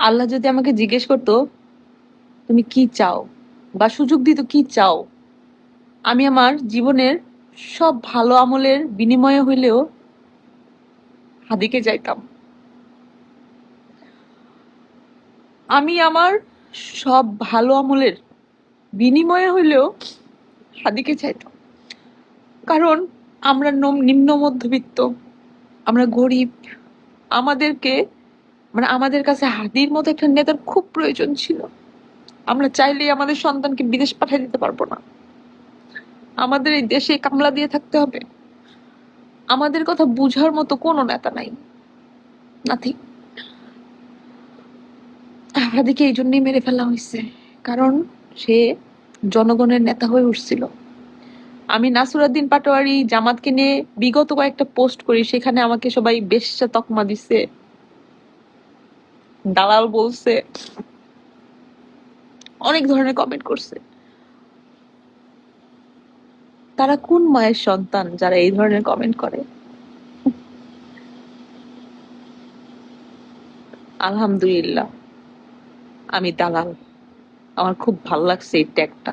আল্লাহ যদি আমাকে জিজ্ঞেস করতো তুমি কি চাও, বা সুযোগ দিত কি চাও, আমি আমার জীবনের সব ভালো আমলের বিনিময়ে হইলেও হাদিকে যাইতাম। আমি আমার সব ভালো আমলের বিনিময়ে হইলেও হাদিকে চাইতাম। কারণ আমরা নিম্ন মধ্যবিত্ত, আমরা গরিব, আমাদেরকে আমাদের কাছে হাদির মতো একটা নেতার খুব প্রয়োজন ছিল। আমরা চাইলেই আমাদের সন্তানকে বিদেশ পাঠিয়ে দিতে পারবো না, আমাদের এই দেশে কামলা দিয়ে থাকতে হবে। আমাদের কথা বুঝার মতো কোনো নেতা নাই, নাথিং। হাদিকে এই জন্যই মেরে ফেলা হয়েছে, কারণ সে জনগণের নেতা হয়ে উঠছিল। আমি নাসিরউদ্দিন পাটোয়ারি জামাতকে নিয়ে বিগত কয়েকটা পোস্ট করি, সেখানে আমাকে সবাই বেশ্যা তকমা দিছে, দালাল বলছে, অনেক ধরনের কমেন্ট করছে। তারা কোন মায়ের সন্তান যারা এই ধরনের কমেন্ট করে? আলহামদুলিল্লাহ আমি দালাল। আমার খুব ভালো লাগছে এই ট্যাগটা।